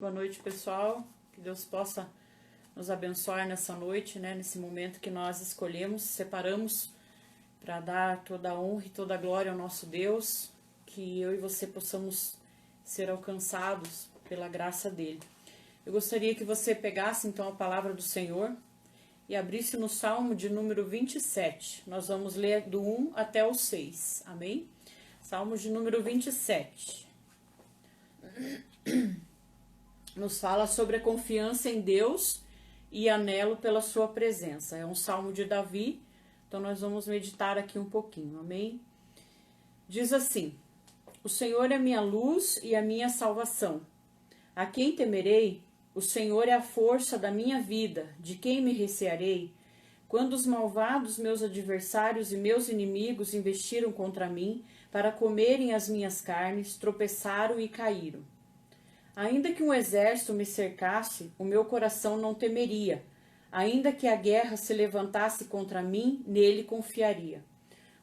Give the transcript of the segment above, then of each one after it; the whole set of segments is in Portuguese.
Boa noite, pessoal. Que Deus possa nos abençoar nessa noite, né? Nesse momento que nós escolhemos, separamos para dar toda a honra e toda a glória ao nosso Deus, que eu e você possamos ser alcançados pela graça dele. Eu gostaria que você pegasse então a palavra do Senhor e abrisse no Salmo de número 27. Nós vamos ler do 1 até o 6. Amém? Salmo de número 27. Nos fala sobre a confiança em Deus e anelo pela sua presença. É um salmo de Davi, então nós vamos meditar aqui um pouquinho, amém? Diz assim: O Senhor é minha luz e a minha salvação. A quem temerei? O Senhor é a força da minha vida. De quem me recearei? Quando os malvados, meus adversários e meus inimigos investiram contra mim para comerem as minhas carnes, tropeçaram e caíram. Ainda que um exército me cercasse, o meu coração não temeria. Ainda que a guerra se levantasse contra mim, nele confiaria.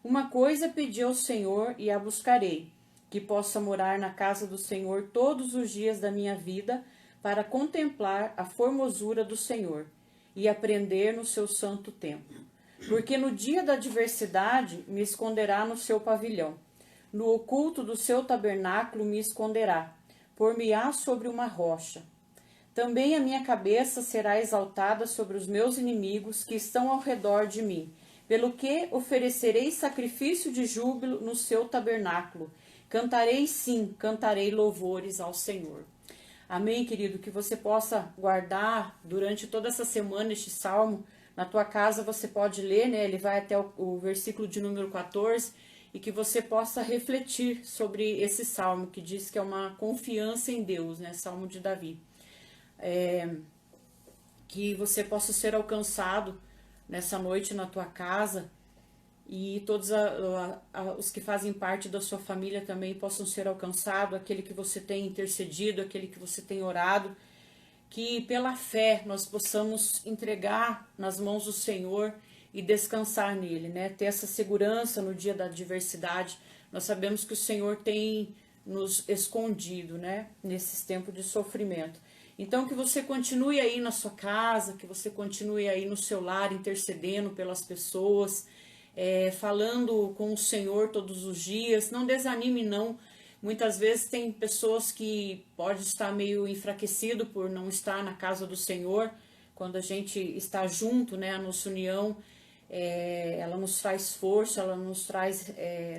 Uma coisa pedi ao Senhor e a buscarei, que possa morar na casa do Senhor todos os dias da minha vida, para contemplar a formosura do Senhor e aprender no seu santo templo. Porque no dia da adversidade me esconderá no seu pavilhão. No oculto do seu tabernáculo me esconderá. Por-me-á sobre uma rocha. Também a minha cabeça será exaltada sobre os meus inimigos que estão ao redor de mim, pelo que oferecerei sacrifício de júbilo no seu tabernáculo. Cantarei sim, cantarei louvores ao Senhor. Amém, querido? Que você possa guardar durante toda essa semana este salmo. Na tua casa você pode ler, né? Ele vai até o versículo de número 14. E que você possa refletir sobre esse salmo, que diz que é uma confiança em Deus, né? Salmo de Davi. Que você possa ser alcançado nessa noite na tua casa e todos os que fazem parte da sua família também possam ser alcançados, aquele que você tem intercedido, aquele que você tem orado, que pela fé nós possamos entregar nas mãos do Senhor e descansar nele, né? Ter essa segurança no dia da adversidade. Nós sabemos que o Senhor tem nos escondido, né? Nesses tempos de sofrimento. Então que você continue aí na sua casa, que você continue aí no seu lar, intercedendo pelas pessoas, falando com o Senhor todos os dias. Não desanime, não. Muitas vezes tem pessoas que podem estar meio enfraquecido por não estar na casa do Senhor. Quando a gente está junto, né? A nossa união, ela nos traz força, ela nos traz,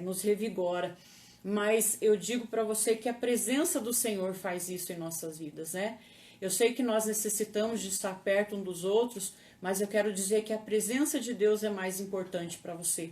nos revigora. Mas eu digo para você que a presença do Senhor faz isso em nossas vidas, né? Eu sei que nós necessitamos de estar perto um dos outros, mas eu quero dizer que a presença de Deus é mais importante para você.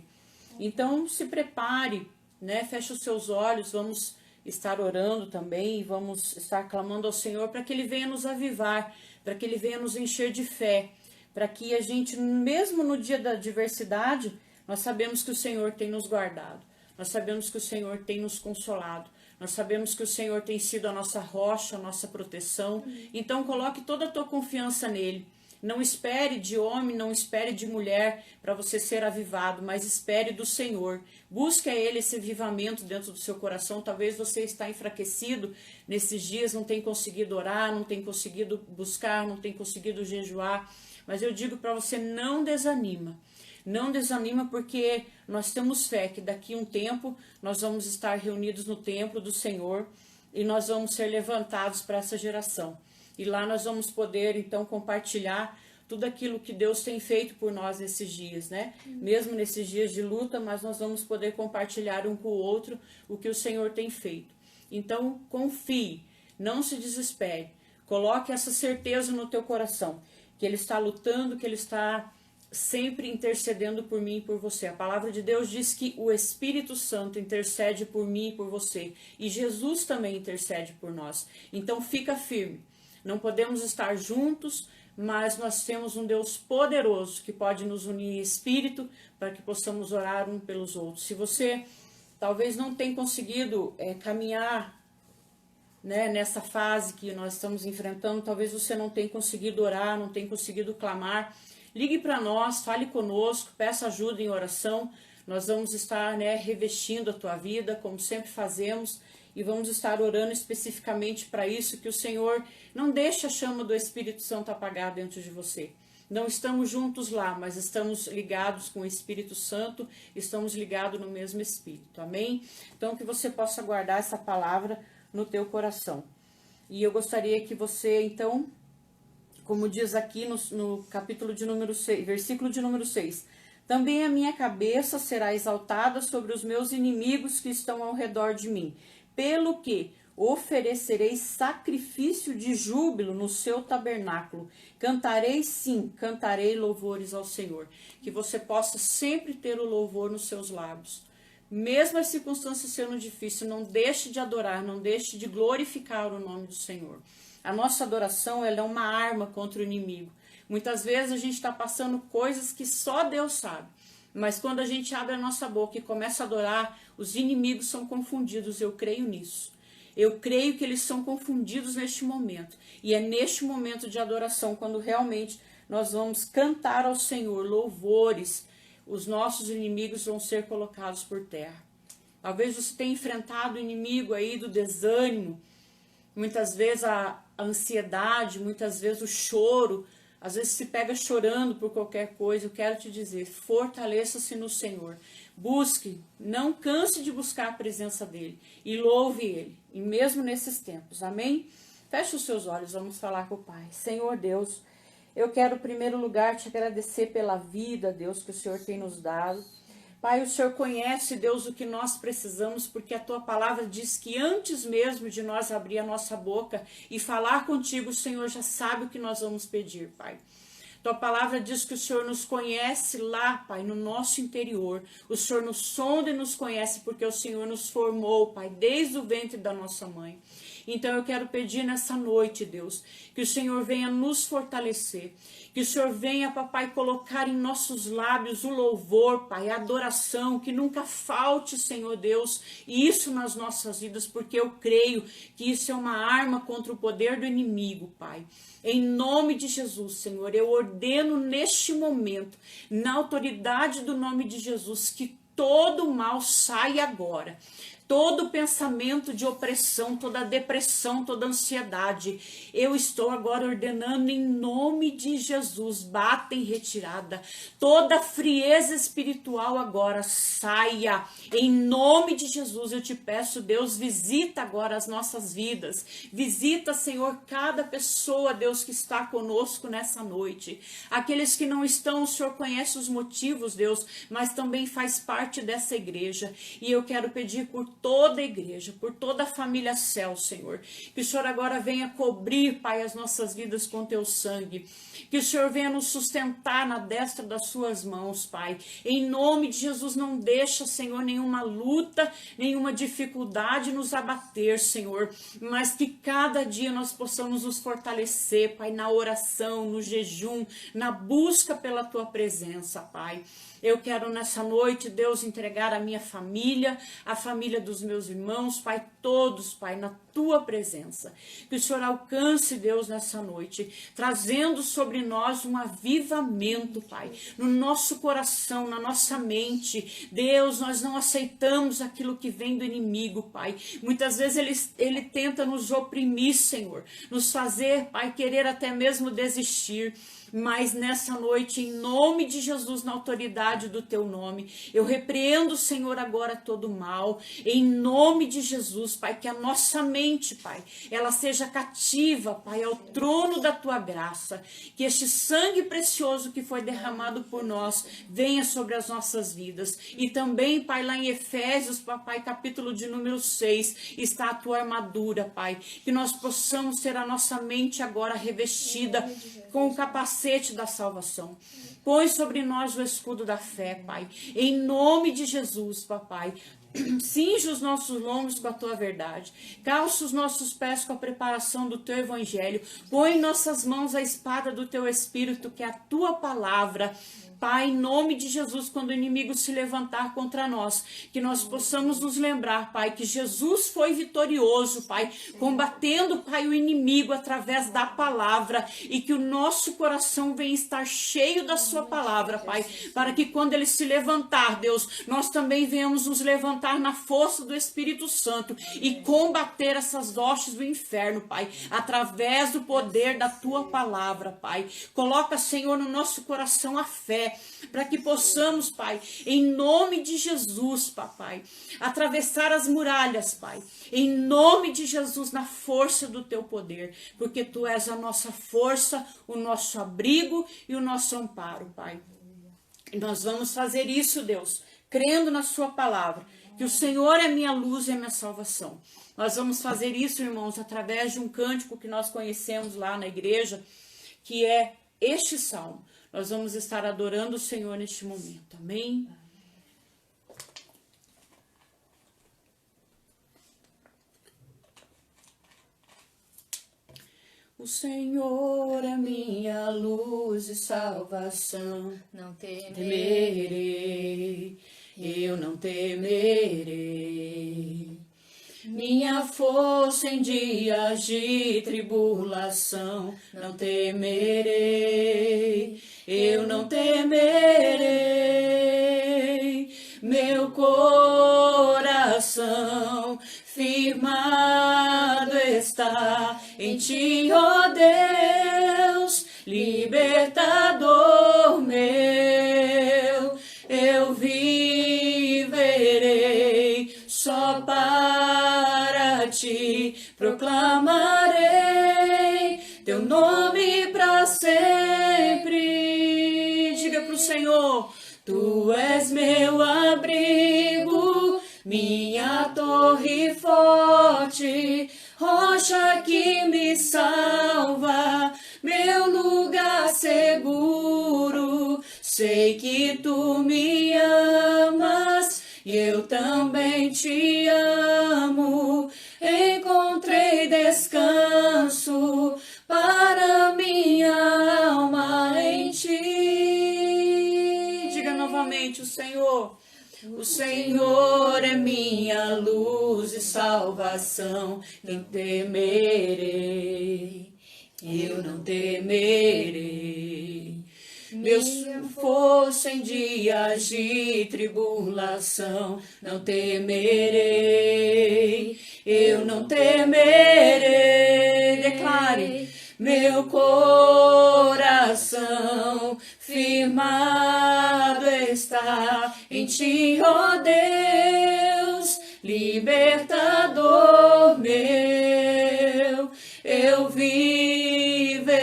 Então se prepare, né? Feche os seus olhos, vamos estar orando também, vamos estar clamando ao Senhor para que Ele venha nos avivar, para que Ele venha nos encher de fé, para que a gente, mesmo no dia da adversidade, nós sabemos que o Senhor tem nos guardado, nós sabemos que o Senhor tem nos consolado, nós sabemos que o Senhor tem sido a nossa rocha, a nossa proteção. Então coloque toda a tua confiança nele. Não espere de homem, não espere de mulher para você ser avivado, mas espere do Senhor. Busque a Ele esse avivamento dentro do seu coração. Talvez você está enfraquecido nesses dias, não tem conseguido orar, não tem conseguido buscar, não tem conseguido jejuar. Mas eu digo para você, não desanima. Não desanima, porque nós temos fé que daqui a um tempo nós vamos estar reunidos no templo do Senhor e nós vamos ser levantados para essa geração. E lá nós vamos poder, então, compartilhar tudo aquilo que Deus tem feito por nós nesses dias, né? Mesmo nesses dias de luta, mas nós vamos poder compartilhar um com o outro o que o Senhor tem feito. Então, confie, não se desespere. Coloque essa certeza no teu coração, que Ele está lutando, que Ele está sempre intercedendo por mim e por você. A palavra de Deus diz que o Espírito Santo intercede por mim e por você. E Jesus também intercede por nós. Então fica firme. Não podemos estar juntos, mas nós temos um Deus poderoso que pode nos unir em espírito para que possamos orar um pelos outros. Se você talvez não tenha conseguido caminhar, né, nessa fase que nós estamos enfrentando, talvez você não tenha conseguido orar, não tenha conseguido clamar, ligue para nós, fale conosco, peça ajuda em oração. Nós vamos estar, né, revestindo a tua vida, como sempre fazemos, e vamos estar orando especificamente para isso, que o Senhor não deixe a chama do Espírito Santo apagar dentro de você. Não estamos juntos lá, mas estamos ligados com o Espírito Santo, estamos ligados no mesmo Espírito, amém? Então que você possa guardar essa palavra no teu coração. E eu gostaria que você, então, como diz aqui no capítulo de número 6, versículo de número 6, também a minha cabeça será exaltada sobre os meus inimigos que estão ao redor de mim, pelo que oferecerei sacrifício de júbilo no seu tabernáculo. Cantarei, sim, cantarei louvores ao Senhor. Que você possa sempre ter o louvor nos seus lábios. Mesmo as circunstâncias sendo difíceis, não deixe de adorar, não deixe de glorificar o nome do Senhor. A nossa adoração, ela é uma arma contra o inimigo. Muitas vezes a gente está passando coisas que só Deus sabe. Mas quando a gente abre a nossa boca e começa a adorar, os inimigos são confundidos. Eu creio nisso. Eu creio que eles são confundidos neste momento. E é neste momento de adoração, quando realmente nós vamos cantar ao Senhor louvores, os nossos inimigos vão ser colocados por terra. Talvez você tenha enfrentado o inimigo aí do desânimo, muitas vezes a ansiedade, muitas vezes o choro, às vezes se pega chorando por qualquer coisa. Eu quero te dizer, fortaleça-se no Senhor. Busque, não canse de buscar a presença dEle e louve Ele, e mesmo nesses tempos, amém? Feche os seus olhos, vamos falar com o Pai. Senhor Deus, eu quero em primeiro lugar te agradecer pela vida, Deus, que o Senhor tem nos dado. Pai, o Senhor conhece, Deus, o que nós precisamos, porque a Tua palavra diz que antes mesmo de nós abrir a nossa boca e falar contigo, o Senhor já sabe o que nós vamos pedir, Pai. Tua palavra diz que o Senhor nos conhece lá, Pai, no nosso interior. O Senhor nos sonda e nos conhece porque o Senhor nos formou, Pai, desde o ventre da nossa mãe. Então eu quero pedir nessa noite, Deus, que o Senhor venha nos fortalecer, que o Senhor venha, papai, colocar em nossos lábios o louvor, Pai, a adoração, que nunca falte, Senhor Deus, isso nas nossas vidas, porque eu creio que isso é uma arma contra o poder do inimigo, Pai. Em nome de Jesus, Senhor, eu ordeno neste momento, na autoridade do nome de Jesus, que todo mal saia agora. Todo pensamento de opressão, toda depressão, toda ansiedade, eu estou agora ordenando em nome de Jesus, bata em retirada. Toda frieza espiritual agora saia. Em nome de Jesus eu te peço, Deus, visita agora as nossas vidas. Visita, Senhor, cada pessoa, Deus, que está conosco nessa noite. Aqueles que não estão, o Senhor conhece os motivos, Deus, mas também faz parte dessa igreja. E eu quero pedir por toda a igreja, por toda a família Céu, Senhor, que o Senhor agora venha cobrir, Pai, as nossas vidas com teu sangue, que o Senhor venha nos sustentar na destra das suas mãos, Pai, em nome de Jesus. Não deixa, Senhor, nenhuma luta, nenhuma dificuldade nos abater, Senhor, mas que cada dia nós possamos nos fortalecer, Pai, na oração, no jejum, na busca pela tua presença, Pai. Eu quero nessa noite, Deus, entregar a minha família, a família dos meus irmãos, Pai, todos, Pai, na tua presença. Que o Senhor alcance, Deus, nessa noite, trazendo sobre nós um avivamento, Pai, no nosso coração, na nossa mente. Deus, nós não aceitamos aquilo que vem do inimigo, Pai. Muitas vezes ele tenta nos oprimir, Senhor, nos fazer, Pai, querer até mesmo desistir. Mas nessa noite, em nome de Jesus, na autoridade do teu nome, eu repreendo, Senhor, agora todo mal, em nome de Jesus, Pai, que a nossa mente, Pai, ela seja cativa, Pai, ao trono da tua graça, que este sangue precioso que foi derramado por nós venha sobre as nossas vidas. E também, Pai, lá em Efésios, Pai, capítulo de número 6, está a tua armadura, Pai, que nós possamos ter a nossa mente agora revestida com o capacete da salvação. Põe sobre nós o escudo da fé, Pai, em nome de Jesus, papai. Cinge os nossos lombos com a tua verdade, calça os nossos pés com a preparação do teu evangelho, põe em nossas mãos a espada do teu espírito, que é a tua palavra. Pai, em nome de Jesus, quando o inimigo se levantar contra nós, que nós possamos nos lembrar, Pai, que Jesus foi vitorioso, Pai, combatendo, Pai, o inimigo através da palavra, e que o nosso coração venha estar cheio da sua palavra, Pai, para que quando ele se levantar, Deus, nós também venhamos nos levantar levantar na força do Espírito Santo e combater essas hostes do inferno, Pai, através do poder da Tua palavra, Pai. Coloca, Senhor, no nosso coração a fé, para que possamos, Pai, em nome de Jesus, Papai, atravessar as muralhas, Pai, em nome de Jesus, na força do Teu poder, porque Tu és a nossa força, o nosso abrigo e o nosso amparo, Pai. E nós vamos fazer isso, Deus, crendo na Sua palavra, que o Senhor é minha luz e a minha salvação. Nós vamos fazer isso, irmãos, através de um cântico que nós conhecemos lá na igreja, que é este salmo. Nós vamos estar adorando o Senhor neste momento. Amém? O Senhor é minha luz e salvação, não temerei, eu não temerei. Minha força em dias de tribulação, não temerei, eu não temerei. Meu coração firmado está em Ti, ó Deus, libertador meu. Eu viverei só para Ti, proclamarei Teu nome para sempre. Diga pro Senhor: Tu és meu abrigo, minha torre forte, rocha que me salva, meu lugar seguro. Sei que Tu me amas e eu também Te amo. Encontrei descanso para minha alma em Ti. Diga novamente: o Senhor. O Senhor é minha luz e salvação, não temerei, eu não temerei. Minha força em dias de tribulação, não temerei, eu não temerei. Declare: meu coração firmado está em Ti, ó Deus, libertador meu. Eu viverei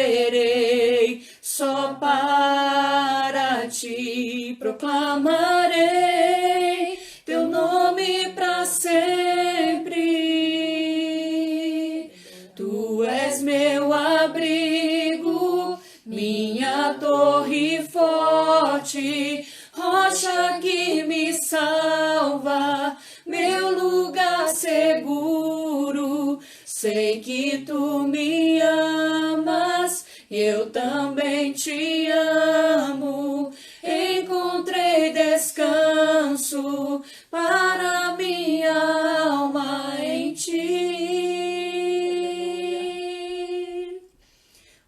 só para Ti, proclamarei Teu nome para sempre. Tu és meu abrigo, minha torre forte, rocha que me salva, meu lugar seguro. Sei que Tu me amas, eu também Te amo. Encontrei descanso para minha alma em Ti.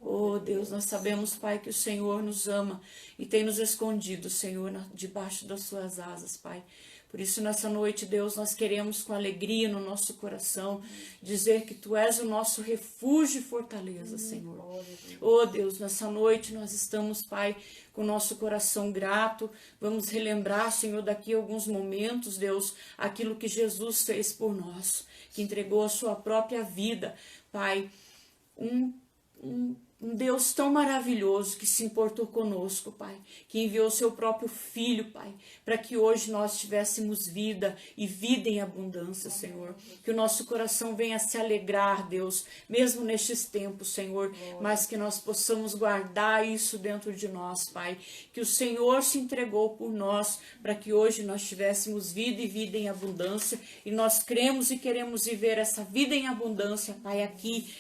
Oh Deus, nós sabemos, Pai, que o Senhor nos ama e tem nos escondido, Senhor, debaixo das Suas asas, Pai. Por isso, nessa noite, Deus, nós queremos com alegria no nosso coração dizer que Tu és o nosso refúgio e fortaleza, Senhor. Oh Deus, nessa noite nós estamos, Pai, com o nosso coração grato. Vamos relembrar, Senhor, daqui a alguns momentos, Deus, aquilo que Jesus fez por nós, que entregou a Sua própria vida, Pai. Um Deus tão maravilhoso que se importou conosco, Pai, que enviou Seu próprio Filho, Pai, para que hoje nós tivéssemos vida e vida em abundância, Senhor. Que o nosso coração venha se alegrar, Deus, mesmo nestes tempos, Senhor, mas que nós possamos guardar isso dentro de nós, Pai. Que o Senhor se entregou por nós para que hoje nós tivéssemos vida e vida em abundância, e nós cremos e queremos viver essa vida em abundância, Pai, aqui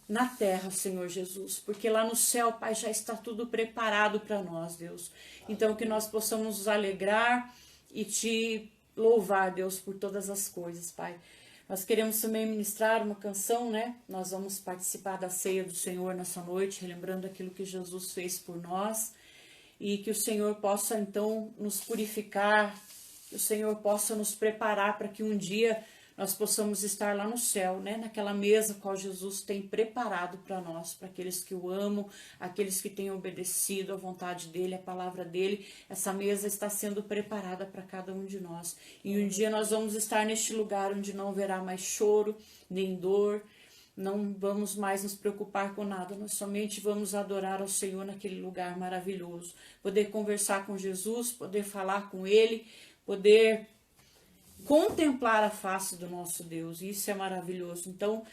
na terra, Senhor Jesus, porque lá no céu, Pai, já está tudo preparado para nós, Deus. Então que nós possamos nos alegrar e Te louvar, Deus, por todas as coisas, Pai. Nós queremos também ministrar uma canção, né? Nós vamos participar da ceia do Senhor nessa noite, relembrando aquilo que Jesus fez por nós, e que o Senhor possa então nos purificar que o Senhor possa nos preparar para que um dia nós possamos estar lá no céu, né? Naquela mesa qual Jesus tem preparado para nós, para aqueles que o amam, aqueles que têm obedecido à vontade dele, à palavra dele. Essa mesa está sendo preparada para cada um de nós. E um dia nós vamos estar neste lugar onde não haverá mais choro, nem dor, não vamos mais nos preocupar com nada, nós somente vamos adorar ao Senhor naquele lugar maravilhoso. Poder conversar com Jesus, poder falar com ele, poder contemplar a face do nosso Deus. Isso é maravilhoso. Então,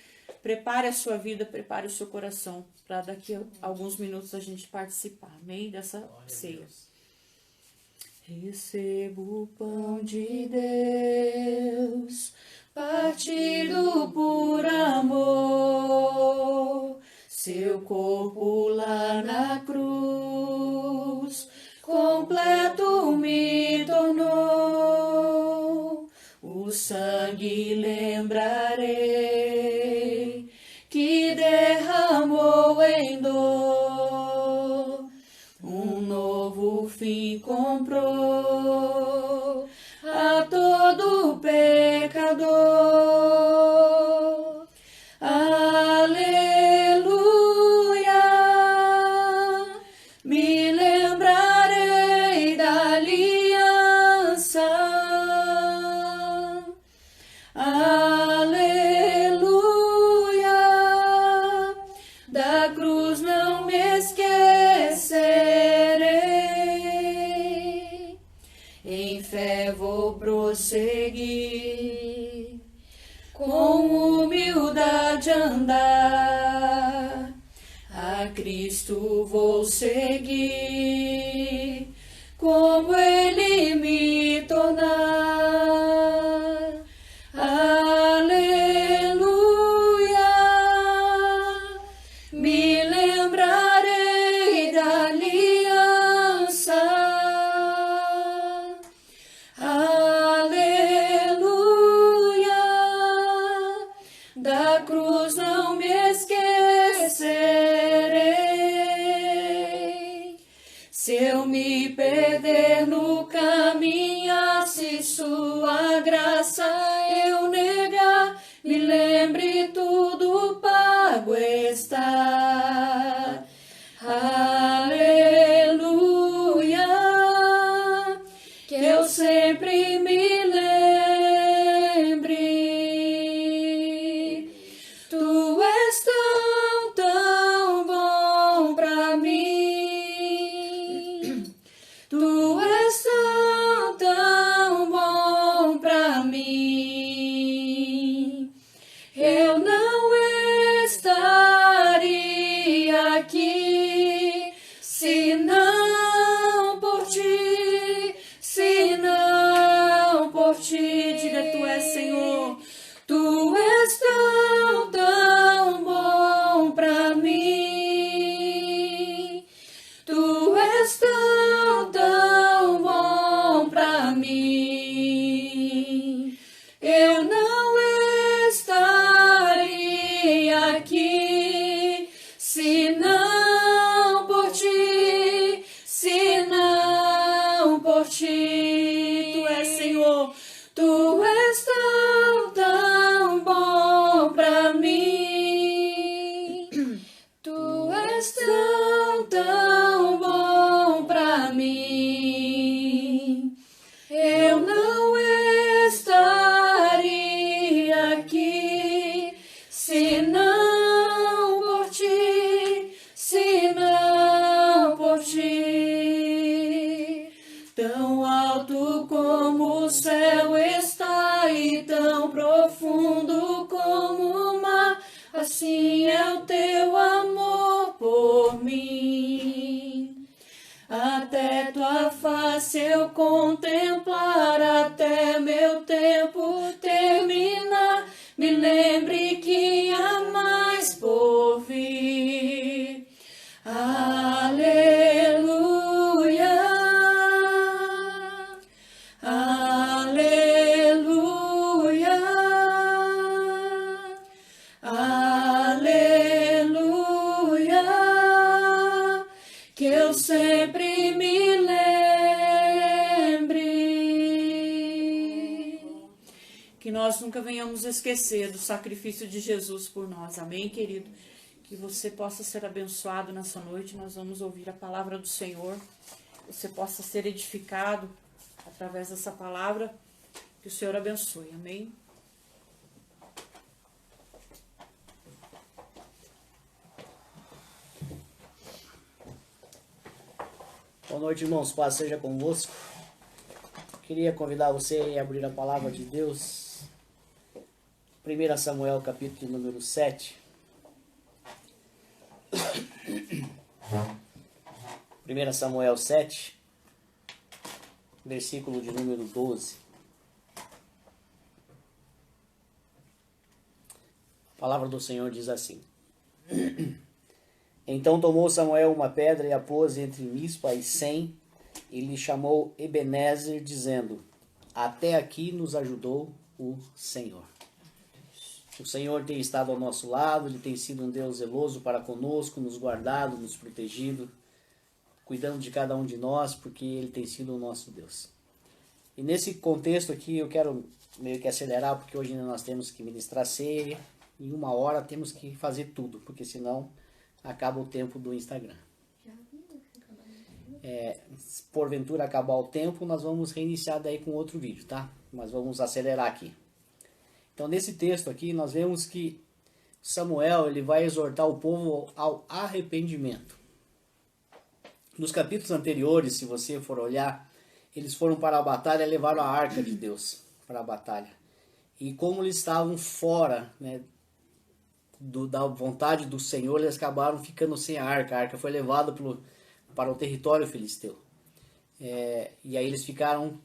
prepare a sua vida, prepare o seu coração para daqui a alguns minutos a gente participar, amém? Dessa ceia. Recebo o pão de Deus, partido por amor, seu corpo lá na cruz, completo me tornou. O sangue lembrarei que derramou em dor, um novo fim comprou a todo pecador. Aleluia, me lembrarei da aliança. Aleluia, da cruz não me esquecerei. Em fé vou prosseguir, com humildade andar. A Cristo vou seguir, como Ele me tornar. Aleluia, me lembrarei da aliança. Aleluia, da cruz não me esquecerei. Se eu me perder no caminho, se sua graça eu negar, me lembre tudo pago está. Aleluia, que eu sempre me lembre. Tu és tão, tão bom pra mim. Tu és tão, tão bom pra mim. Eu não estaria aqui se não por ti, se não por ti. Diga, tu és Senhor. Tu és tão, tão bom pra mim. Tu és tão, tão bom pra mim. Eu não estaria aqui se não por ti, se não por ti. Tu és Senhor. Tu és tão, tão bom pra mim. Tu és tão, tão bom pra mim. Eu não estaria aqui se não por ti, se não por ti. Tão alto como o céu está e tão profundo como o mar, assim é o teu amor por mim. Até tua face eu contemplar, até meu tempo terminar, me lembre que há mais por vir. Aleluia, aleluia, aleluia, que eu sempre me lembre. nós nunca venhamos esquecer do sacrifício de Jesus por nós. Amém, querido? Que você possa ser abençoado nessa noite. Nós vamos ouvir a palavra do Senhor. Você possa ser edificado através dessa palavra. Que o Senhor abençoe. Amém? Boa noite, irmãos. Paz seja convosco. Queria convidar você a abrir a palavra de Deus. 1 Samuel, capítulo número 7. 1 Samuel 7, versículo de número 12. A palavra do Senhor diz assim: Então tomou Samuel uma pedra e a pôs entre Mispa e Sem, e lhe chamou Ebenezer, dizendo: Até aqui nos ajudou o Senhor. O Senhor tem estado ao nosso lado, Ele tem sido um Deus zeloso para conosco, nos guardado, nos protegido, cuidando de cada um de nós, porque Ele tem sido o nosso Deus. E nesse contexto aqui eu quero meio que acelerar, porque hoje nós temos que ministrar ceia, em 1 hora temos que fazer tudo, porque senão acaba o tempo do Instagram. Se porventura acabar o tempo, nós vamos reiniciar daí com outro vídeo, tá? Mas vamos acelerar aqui. Então, nesse texto aqui, nós vemos que Samuel ele vai exortar o povo ao arrependimento. Nos capítulos anteriores, se você for olhar, eles foram para a batalha e levaram a arca de Deus para a batalha. E como eles estavam fora, né, da vontade do Senhor, eles acabaram ficando sem a arca. A arca foi levada para o território filisteu. E aí eles ficaram,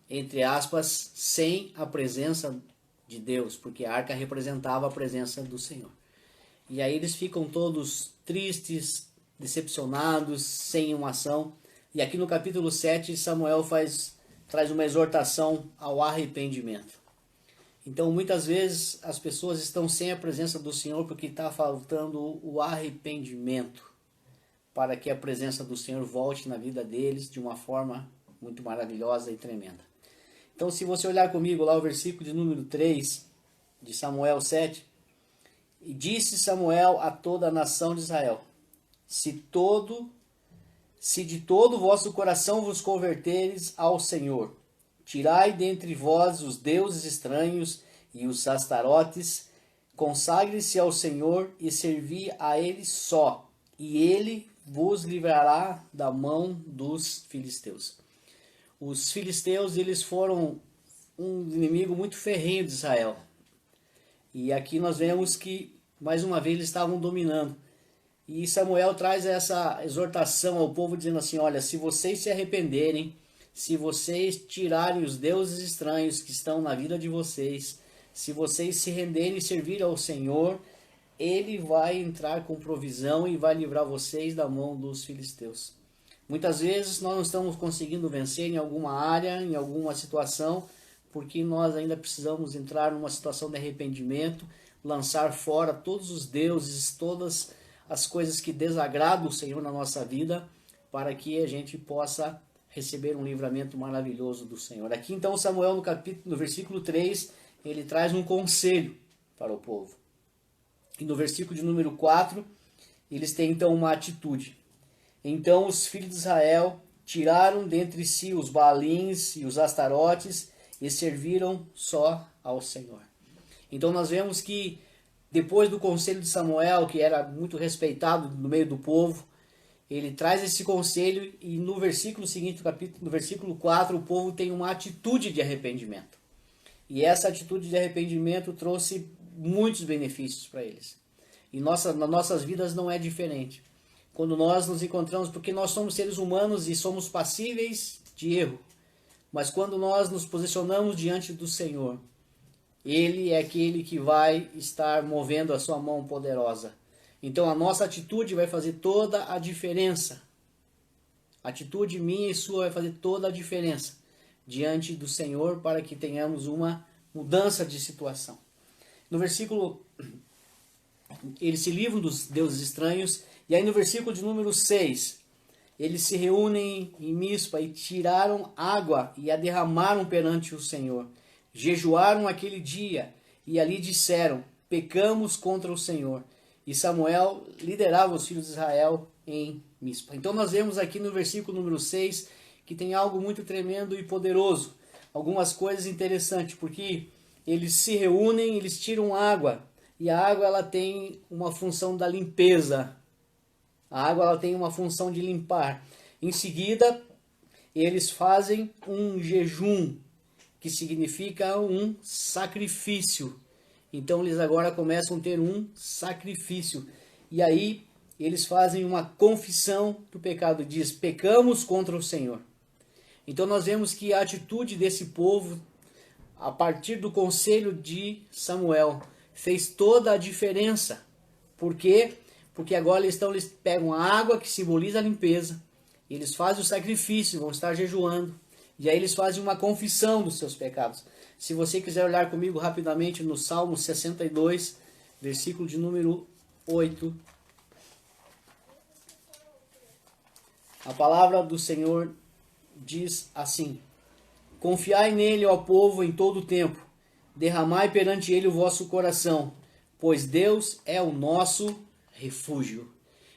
entre aspas, sem a presença de Deus, porque a arca representava a presença do Senhor. E aí eles ficam todos tristes, decepcionados, sem uma ação. E aqui no capítulo 7, Samuel traz uma exortação ao arrependimento. Então, muitas vezes, as pessoas estão sem a presença do Senhor porque está faltando o arrependimento para que a presença do Senhor volte na vida deles de uma forma muito maravilhosa e tremenda. Então, se você olhar comigo lá o versículo de número 3 de Samuel 7, e disse Samuel a toda a nação de Israel: Se de todo o vosso coração vos converteres ao Senhor, tirai dentre vós os deuses estranhos e os astarotes, consagre-se ao Senhor e servi a Ele só, e Ele vos livrará da mão dos filisteus. Os filisteus, eles foram um inimigo muito ferrenho de Israel. E aqui nós vemos que, mais uma vez, eles estavam dominando. E Samuel traz essa exortação ao povo, dizendo assim: olha, se vocês se arrependerem, se vocês tirarem os deuses estranhos que estão na vida de vocês, se vocês se renderem e servirem ao Senhor, Ele vai entrar com provisão e vai livrar vocês da mão dos filisteus. Muitas vezes nós não estamos conseguindo vencer em alguma área, em alguma situação, porque nós ainda precisamos entrar numa situação de arrependimento, lançar fora todos os deuses, todas as coisas que desagradam o Senhor na nossa vida, para que a gente possa receber um livramento maravilhoso do Senhor. Aqui então Samuel no versículo 3, ele traz um conselho para o povo. E no versículo de número 4, eles têm então uma atitude. Então os filhos de Israel tiraram dentre si os Baalins e os Astarotes e serviram só ao Senhor. Então nós vemos que depois do conselho de Samuel, que era muito respeitado no meio do povo, ele traz esse conselho e no versículo seguinte, no versículo 4, o povo tem uma atitude de arrependimento. E essa atitude de arrependimento trouxe muitos benefícios para eles. E nas nossas vidas não é diferente. Quando nós nos encontramos, porque nós somos seres humanos e somos passíveis de erro, mas quando nós nos posicionamos diante do Senhor, Ele é aquele que vai estar movendo a sua mão poderosa. Então a nossa atitude vai fazer toda a diferença. A atitude minha e sua vai fazer toda a diferença diante do Senhor para que tenhamos uma mudança de situação. No versículo, eles se livram dos deuses estranhos, e aí no versículo de número 6, eles se reúnem em Mispa e tiraram água e a derramaram perante o Senhor. jejuaram aquele dia e ali disseram: pecamos contra o Senhor. E Samuel liderava os filhos de Israel em Mispa. Então nós vemos aqui no versículo número 6 que tem algo muito tremendo e poderoso. Algumas coisas interessantes, porque eles se reúnem, eles tiram água. E a água ela tem uma função da limpeza. A água ela tem uma função de limpar. Em seguida, eles fazem um jejum, que significa um sacrifício. Então eles agora começam a ter um sacrifício. E aí eles fazem uma confissão do pecado. Diz: pecamos contra o Senhor. Então nós vemos que a atitude desse povo, a partir do conselho de Samuel, fez toda a diferença. Por quê? Porque agora eles pegam a água, que simboliza a limpeza, eles fazem o sacrifício, vão estar jejuando, e aí eles fazem uma confissão dos seus pecados. Se você quiser olhar comigo rapidamente no Salmo 62, versículo de número 8. A palavra do Senhor diz assim: confiai nele, ó povo, em todo o tempo, derramai perante ele o vosso coração, pois Deus é o nosso refúgio.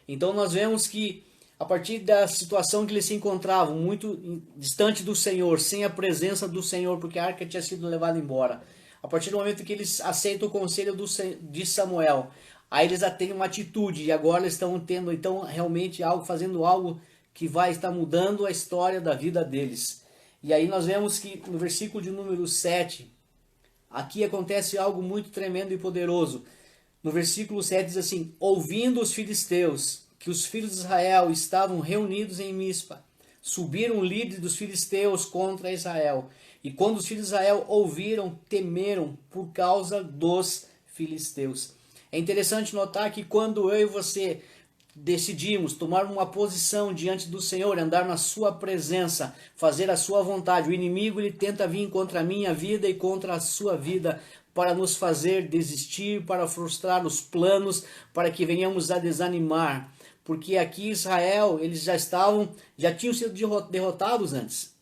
Então nós vemos que a partir da situação que eles se encontravam, muito distante do Senhor, sem a presença do Senhor, porque a arca tinha sido levada embora, a partir do momento que eles aceitam o conselho de Samuel, aí eles já têm uma atitude, e agora eles estão tendo então realmente algo, fazendo algo que vai estar mudando a história da vida deles. E aí nós vemos que no versículo de número 7, aqui acontece algo muito tremendo e poderoso. No versículo 7 diz assim: ouvindo os filisteus que os filhos de Israel estavam reunidos em Mispa, subiram líderes dos filisteus contra Israel. E quando os filhos de Israel ouviram, temeram por causa dos filisteus. É interessante notar que quando eu e você decidimos tomar uma posição diante do Senhor, andar na sua presença, fazer a sua vontade, o inimigo ele tenta vir contra a minha vida e contra a sua vida, para nos fazer desistir, para frustrar os planos, para que venhamos a desanimar. Porque aqui Israel, eles já tinham sido derrotados antes.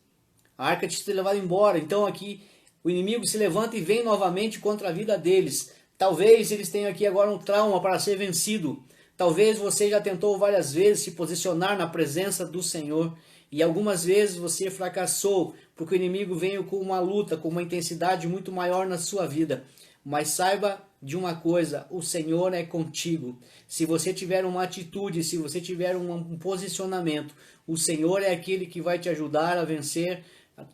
A arca tinha sido levada embora. Então aqui o inimigo se levanta e vem novamente contra a vida deles. Talvez eles tenham aqui agora um trauma para ser vencido. Talvez você já tentou várias vezes se posicionar na presença do Senhor. E algumas vezes você fracassou, porque o inimigo veio com uma luta, com uma intensidade muito maior na sua vida. Mas saiba de uma coisa: o Senhor é contigo. Se você tiver uma atitude, se você tiver um posicionamento, o Senhor é aquele que vai te ajudar a vencer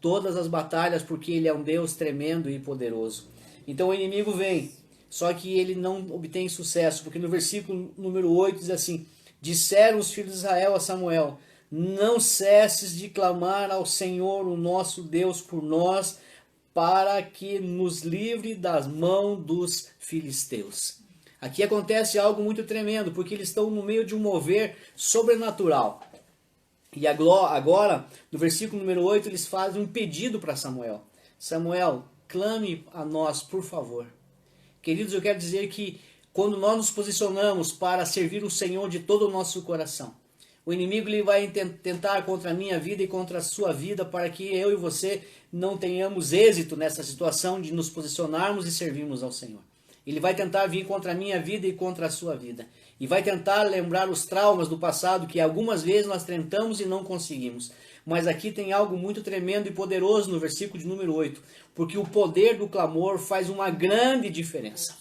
todas as batalhas, porque Ele é um Deus tremendo e poderoso. Então o inimigo vem, só que ele não obtém sucesso, porque no versículo número 8 diz assim: disseram os filhos de Israel a Samuel: não cesses de clamar ao Senhor, o nosso Deus, por nós, para que nos livre das mãos dos filisteus. Aqui acontece algo muito tremendo, porque eles estão no meio de um mover sobrenatural. E agora, no versículo número 8, eles fazem um pedido para Samuel. Samuel, clame a nós, por favor. Queridos, eu quero dizer que quando nós nos posicionamos para servir o Senhor de todo o nosso coração, o inimigo ele vai tentar contra a minha vida e contra a sua vida, para que eu e você não tenhamos êxito nessa situação de nos posicionarmos e servirmos ao Senhor. Ele vai tentar vir contra a minha vida e contra a sua vida. E vai tentar lembrar os traumas do passado, que algumas vezes nós tentamos e não conseguimos. Mas aqui tem algo muito tremendo e poderoso no versículo de número 8. Porque o poder do clamor faz uma grande diferença.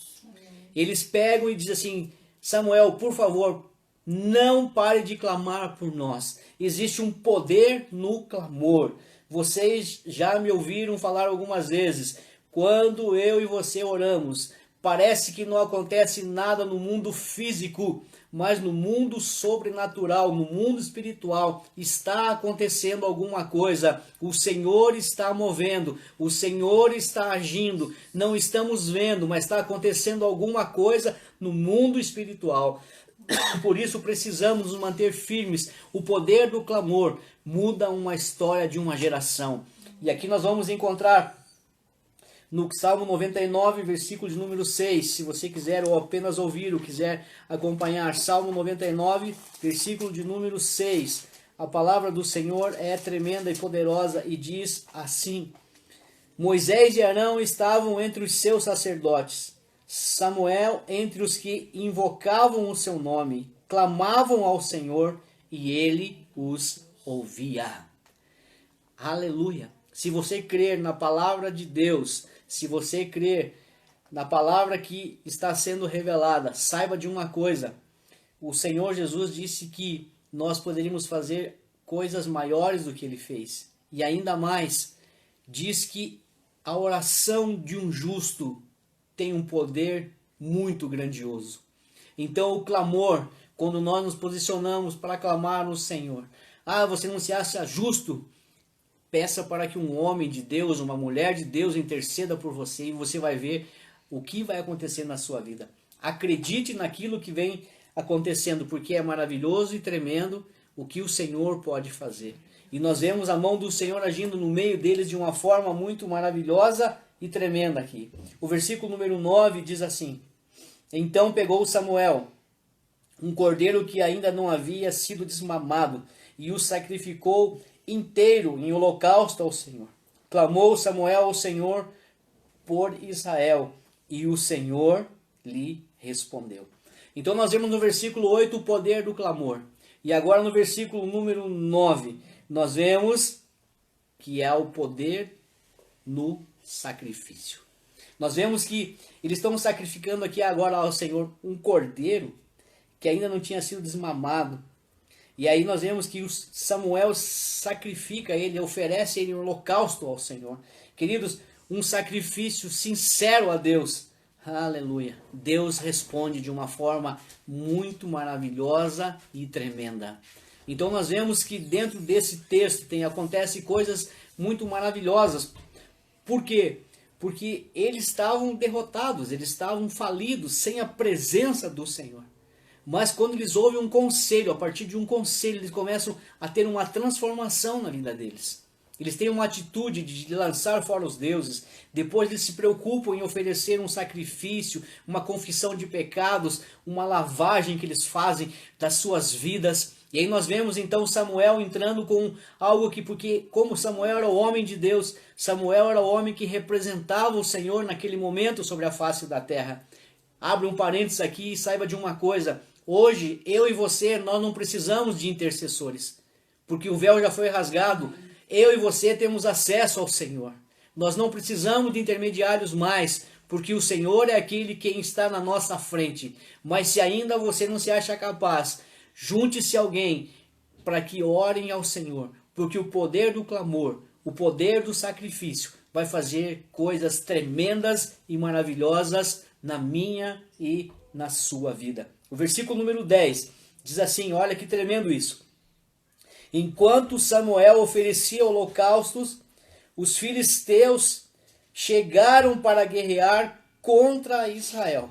Eles pegam e dizem assim: Samuel, por favor, não pare de clamar por nós. Existe um poder no clamor. Vocês já me ouviram falar algumas vezes. Quando eu e você oramos, parece que não acontece nada no mundo físico, mas no mundo sobrenatural, no mundo espiritual, está acontecendo alguma coisa. O Senhor está movendo, o Senhor está agindo. Não estamos vendo, mas está acontecendo alguma coisa no mundo espiritual. Por isso precisamos nos manter firmes. O poder do clamor muda uma história de uma geração. E aqui nós vamos encontrar no Salmo 99, versículo de número 6, se você quiser ou apenas ouvir ou quiser acompanhar, Salmo 99, versículo de número 6, a palavra do Senhor é tremenda e poderosa e diz assim: Moisés e Arão estavam entre os seus sacerdotes. Samuel entre os que invocavam o seu nome, clamavam ao Senhor e ele os ouvia. Aleluia! Se você crer na palavra de Deus, se você crer na palavra que está sendo revelada, saiba de uma coisa: o Senhor Jesus disse que nós poderíamos fazer coisas maiores do que ele fez. E ainda mais, diz que a oração de um justo tem um poder muito grandioso. Então o clamor, quando nós nos posicionamos para clamar no Senhor, você não se acha justo? Peça para que um homem de Deus, uma mulher de Deus interceda por você e você vai ver o que vai acontecer na sua vida. Acredite naquilo que vem acontecendo, porque é maravilhoso e tremendo o que o Senhor pode fazer. E nós vemos a mão do Senhor agindo no meio deles de uma forma muito maravilhosa e tremenda aqui. O versículo número 9 diz assim: Então pegou Samuel um cordeiro que ainda não havia sido desmamado e o sacrificou inteiro em holocausto ao Senhor. Clamou Samuel ao Senhor por Israel e o Senhor lhe respondeu. Então nós vemos no versículo 8 o poder do clamor. E agora no versículo número 9, nós vemos que é o poder no sacrifício. Nós vemos que eles estão sacrificando aqui agora ao Senhor um cordeiro que ainda não tinha sido desmamado. E aí nós vemos que Samuel sacrifica ele, oferece ele um holocausto ao Senhor. Queridos, um sacrifício sincero a Deus. Aleluia. Deus responde de uma forma muito maravilhosa e tremenda. Então nós vemos que dentro desse texto acontece coisas muito maravilhosas. Por quê? Porque eles estavam derrotados, eles estavam falidos, sem a presença do Senhor. Mas quando eles ouvem um conselho, a partir de um conselho, eles começam a ter uma transformação na vida deles. Eles têm uma atitude de lançar fora os deuses. Depois eles se preocupam em oferecer um sacrifício, uma confissão de pecados, uma lavagem que eles fazem das suas vidas. E aí nós vemos então Samuel entrando com algo que, porque como Samuel era o homem de Deus, Samuel era o homem que representava o Senhor naquele momento sobre a face da terra. Abre um parênteses aqui e saiba de uma coisa. Hoje, eu e você, nós não precisamos de intercessores, porque o véu já foi rasgado. Eu e você temos acesso ao Senhor. Nós não precisamos de intermediários mais, porque o Senhor é aquele quem está na nossa frente. Mas se ainda você não se acha capaz, junte-se a alguém para que orem ao Senhor, porque o poder do clamor, o poder do sacrifício vai fazer coisas tremendas e maravilhosas na minha e na sua vida. O versículo número 10 diz assim, olha que tremendo isso. Enquanto Samuel oferecia holocaustos, os filisteus chegaram para guerrear contra Israel.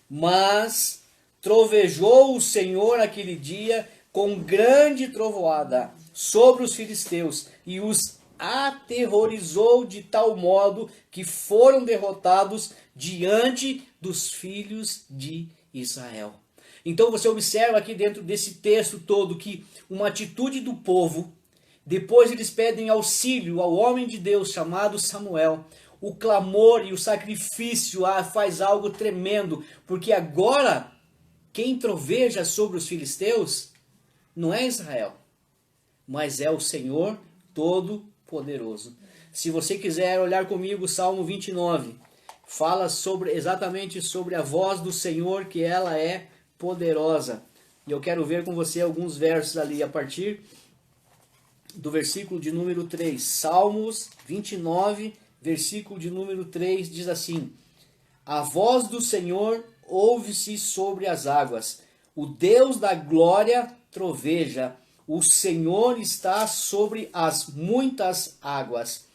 Mas trovejou o Senhor aquele dia com grande trovoada sobre os filisteus e os aterrorizou de tal modo que foram derrotados diante dos filhos de Israel. Então você observa aqui dentro desse texto todo que uma atitude do povo, depois eles pedem auxílio ao homem de Deus chamado Samuel. O clamor e o sacrifício faz algo tremendo, porque agora quem troveja sobre os filisteus não é Israel, mas é o Senhor Todo-Poderoso. Se você quiser olhar comigo o Salmo 29, fala exatamente sobre a voz do Senhor, que ela é poderosa. E eu quero ver com você alguns versos ali a partir do versículo de número 3. Salmos 29, versículo de número 3 diz assim: A voz do Senhor ouve-se sobre as águas. O Deus da glória troveja. O Senhor está sobre as muitas águas.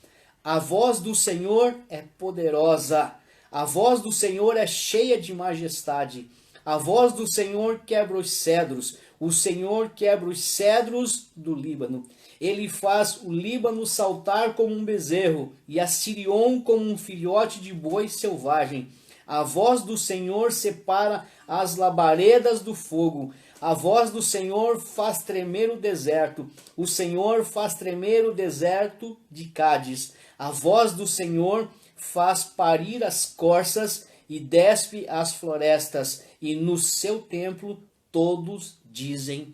A voz do Senhor é poderosa. A voz do Senhor é cheia de majestade. A voz do Senhor quebra os cedros. O Senhor quebra os cedros do Líbano. Ele faz o Líbano saltar como um bezerro e a Sirion como um filhote de boi selvagem. A voz do Senhor separa as labaredas do fogo. A voz do Senhor faz tremer o deserto. O Senhor faz tremer o deserto de Cádiz. A voz do Senhor faz parir as corças e despe as florestas. E no seu templo todos dizem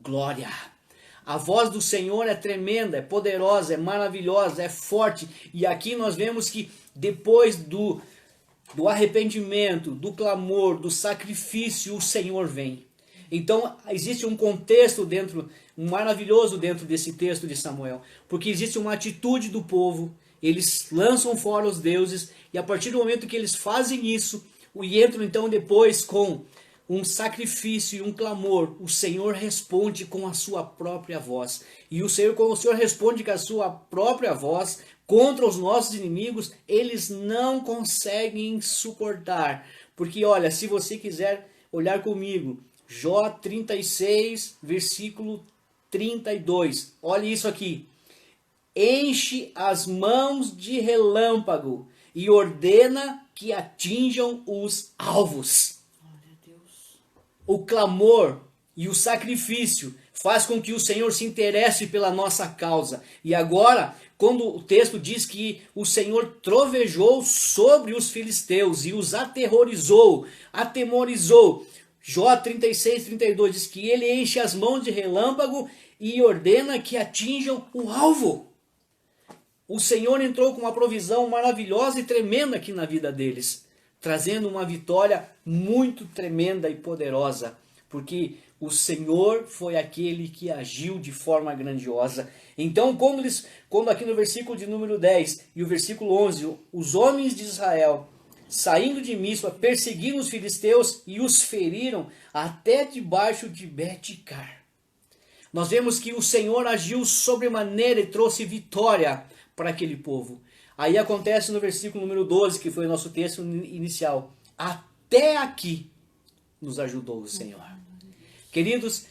glória. A voz do Senhor é tremenda, é poderosa, é maravilhosa, é forte. E aqui nós vemos que depois do arrependimento, do clamor, do sacrifício, o Senhor vem. Então existe um contexto maravilhoso dentro desse texto de Samuel, porque existe uma atitude do povo, eles lançam fora os deuses, e a partir do momento que eles fazem isso, e entram então depois com um sacrifício e um clamor, o Senhor responde com a sua própria voz. E quando o Senhor responde com a sua própria voz contra os nossos inimigos, eles não conseguem suportar. Porque olha, se você quiser olhar comigo, Jó 36, versículo 32. Olha isso aqui. Enche as mãos de relâmpago e ordena que atinjam os alvos. O clamor e o sacrifício faz com que o Senhor se interesse pela nossa causa. E agora, quando o texto diz que o Senhor trovejou sobre os filisteus e os atemorizou, Jó 36, 32 diz que ele enche as mãos de relâmpago e ordena que atinjam o alvo. O Senhor entrou com uma provisão maravilhosa e tremenda aqui na vida deles, trazendo uma vitória muito tremenda e poderosa, porque o Senhor foi aquele que agiu de forma grandiosa. Então, quando aqui no versículo de número 10 e o versículo 11, os homens de Israel, saindo de Mispa, perseguiram os filisteus e os feriram até debaixo de Bet-car. Nós vemos que o Senhor agiu sobremaneira e trouxe vitória para aquele povo. Aí acontece no versículo número 12, que foi o nosso texto inicial. Até aqui nos ajudou o Senhor. Queridos,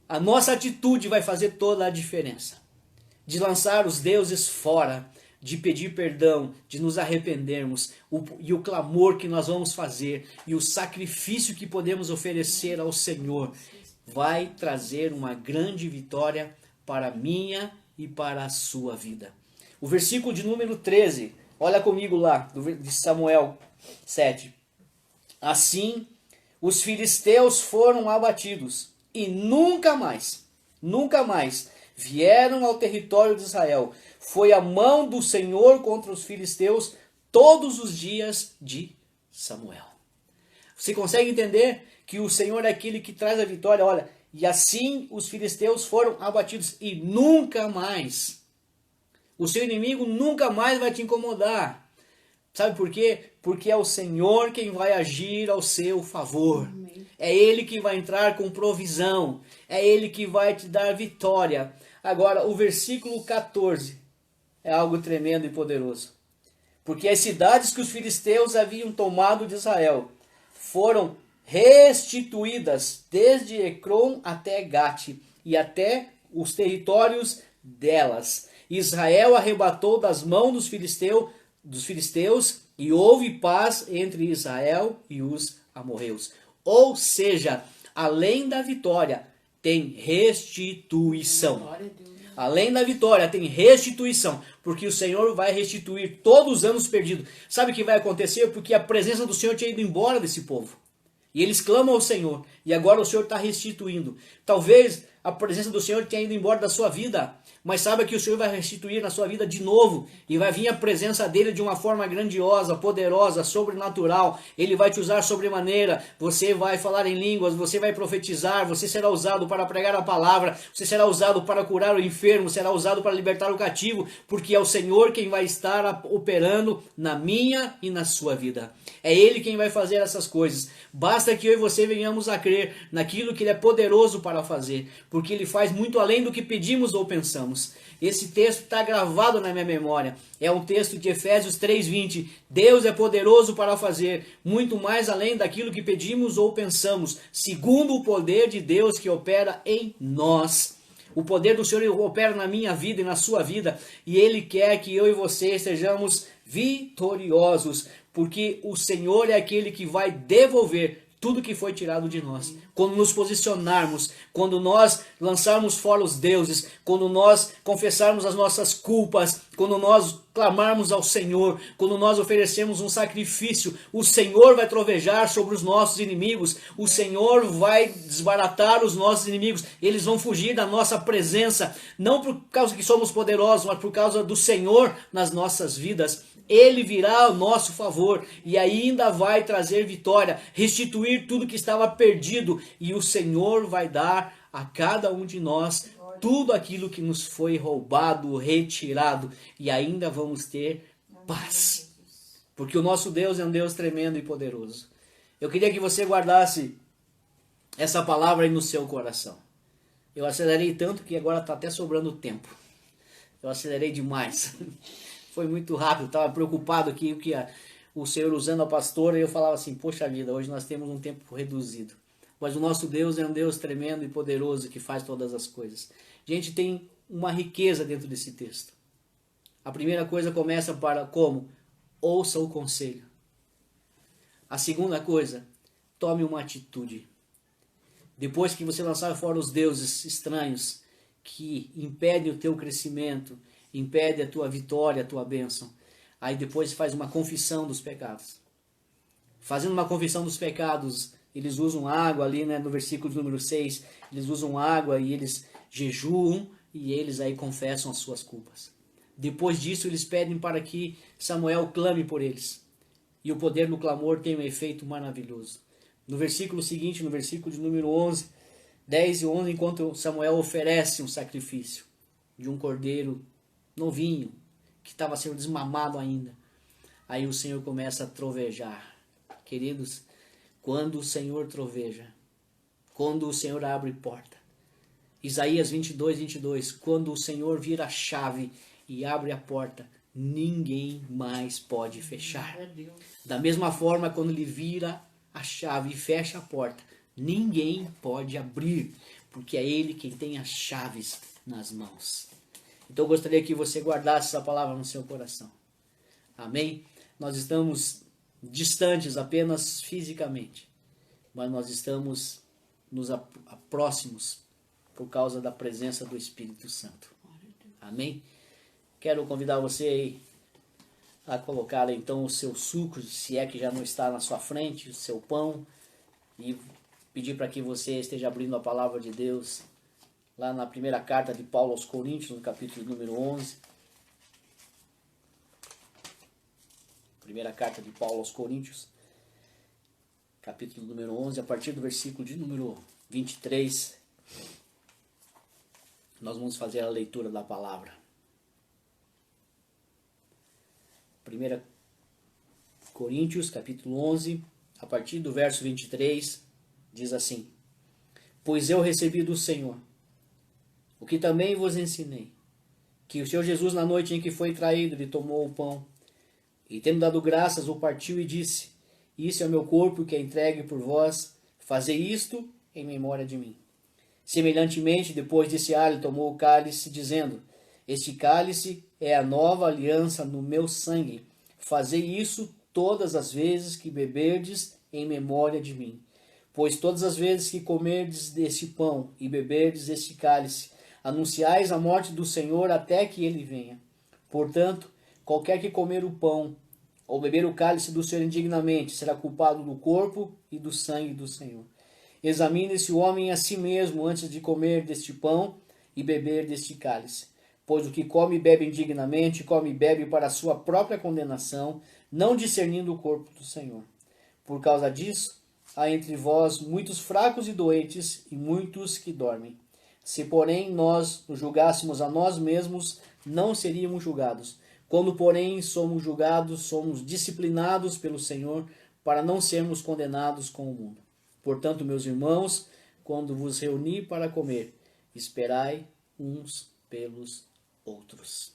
a nossa atitude vai fazer toda a diferença. De lançar os deuses fora, de pedir perdão, de nos arrependermos, e o clamor que nós vamos fazer, e o sacrifício que podemos oferecer ao Senhor, vai trazer uma grande vitória para a minha e para a sua vida. O versículo de número 13, olha comigo lá, de Samuel 7. Assim, os filisteus foram abatidos e nunca mais vieram ao território de Israel. Foi a mão do Senhor contra os filisteus todos os dias de Samuel. Você consegue entender que o Senhor é aquele que traz a vitória? Olha, e assim os filisteus foram abatidos e nunca mais. O seu inimigo nunca mais vai te incomodar. Sabe por quê? Porque é o Senhor quem vai agir ao seu favor. Amém. É Ele que vai entrar com provisão. É Ele que vai te dar vitória. Agora, o versículo 14 é algo tremendo e poderoso. Porque as cidades que os filisteus haviam tomado de Israel foram restituídas desde Ecrom até Gate e até os territórios delas. Israel arrebatou das mãos dos filisteus e houve paz entre Israel e os amorreus. Ou seja, além da vitória, tem restituição. Além da vitória, tem restituição. Porque o Senhor vai restituir todos os anos perdidos. Sabe o que vai acontecer? Porque a presença do Senhor tinha ido embora desse povo. E eles clamam ao Senhor. E agora o Senhor está restituindo. Talvez a presença do Senhor tenha ido embora da sua vida. Mas saiba que o Senhor vai restituir na sua vida de novo. E vai vir a presença dele de uma forma grandiosa, poderosa, sobrenatural. Ele vai te usar sobremaneira. Você vai falar em línguas, você vai profetizar. Você será usado para pregar a palavra. Você será usado para curar o enfermo. Será usado para libertar o cativo. Porque é o Senhor quem vai estar operando na minha e na sua vida. É Ele quem vai fazer essas coisas. Basta que eu e você venhamos a crer naquilo que Ele é poderoso para fazer. Porque Ele faz muito além do que pedimos ou pensamos. Esse texto está gravado na minha memória. É um texto de Efésios 3:20. Deus é poderoso para fazer muito mais além daquilo que pedimos ou pensamos, segundo o poder de Deus que opera em nós. O poder do Senhor opera na minha vida e na sua vida. E Ele quer que eu e você sejamos vitoriosos. Porque o Senhor é aquele que vai devolver tudo que foi tirado de nós. Quando nos posicionarmos, quando nós lançarmos fora os deuses, quando nós confessarmos as nossas culpas, quando nós clamarmos ao Senhor, quando nós oferecemos um sacrifício, o Senhor vai trovejar sobre os nossos inimigos, o Senhor vai desbaratar os nossos inimigos, eles vão fugir da nossa presença, não por causa que somos poderosos, mas por causa do Senhor nas nossas vidas. Ele virá ao nosso favor e ainda vai trazer vitória, restituir tudo que estava perdido, e o Senhor vai dar a cada um de nós tudo aquilo que nos foi roubado, retirado, e ainda vamos ter paz. Porque o nosso Deus é um Deus tremendo e poderoso. Eu queria que você guardasse essa palavra aí no seu coração. Eu acelerei tanto que agora está até sobrando tempo. Eu acelerei demais. Foi muito rápido, estava preocupado aqui que o Senhor usando a pastora, e eu falava assim, poxa vida, hoje nós temos um tempo reduzido. Mas o nosso Deus é um Deus tremendo e poderoso que faz todas as coisas. Gente, tem uma riqueza dentro desse texto. A primeira coisa começa como? Ouça o conselho. A segunda coisa, tome uma atitude. Depois que você lançar fora os deuses estranhos que impedem o teu crescimento, impede a tua vitória, a tua bênção. Aí depois faz uma confissão dos pecados. Fazendo uma confissão dos pecados, eles usam água ali, né, no versículo número 6, eles usam água e eles jejuam e eles aí confessam as suas culpas. Depois disso eles pedem para que Samuel clame por eles. E o poder do clamor tem um efeito maravilhoso. No versículo seguinte, no versículo de número 11, 10 e 11, enquanto Samuel oferece um sacrifício de um cordeiro novinho, que estava sendo desmamado ainda. Aí o Senhor começa a trovejar. Queridos, quando o Senhor troveja, quando o Senhor abre porta. Isaías 22, 22, quando o Senhor vira a chave e abre a porta, ninguém mais pode fechar. Da mesma forma, quando ele vira a chave e fecha a porta, ninguém pode abrir, porque é ele quem tem as chaves nas mãos. Então eu gostaria que você guardasse essa palavra no seu coração. Amém? Nós estamos distantes apenas fisicamente, mas nós estamos nos próximos por causa da presença do Espírito Santo. Amém? Quero convidar você aí a colocar então o seu suco, se é que já não está na sua frente, o seu pão, e pedir para que você esteja abrindo a palavra de Deus lá na primeira carta de Paulo aos Coríntios, no capítulo número 11. Primeira carta de Paulo aos Coríntios, capítulo número 11, a partir do versículo de número 23, nós vamos fazer a leitura da palavra. 1 Coríntios, capítulo 11, a partir do verso 23, diz assim: Pois eu recebi do Senhor o que também vos ensinei, que o Senhor Jesus, na noite em que foi traído, ele tomou o pão, e tendo dado graças, o partiu e disse: Isso é o meu corpo que é entregue por vós, fazei isto em memória de mim. Semelhantemente, depois de cear, ele tomou o cálice, dizendo: Este cálice é a nova aliança no meu sangue. Fazei isso todas as vezes que beberdes em memória de mim. Pois todas as vezes que comerdes deste pão e beberdes este cálice, anunciais a morte do Senhor até que ele venha. Portanto, qualquer que comer o pão ou beber o cálice do Senhor indignamente será culpado do corpo e do sangue do Senhor. Examine-se o homem a si mesmo antes de comer deste pão e beber deste cálice. Pois o que come e bebe indignamente, come e bebe para a sua própria condenação, não discernindo o corpo do Senhor. Por causa disso, há entre vós muitos fracos e doentes e muitos que dormem. Se, porém, nós nos julgássemos a nós mesmos, não seríamos julgados. Quando, porém, somos julgados, somos disciplinados pelo Senhor, para não sermos condenados com o mundo. Portanto, meus irmãos, quando vos reunir para comer, esperai uns pelos outros.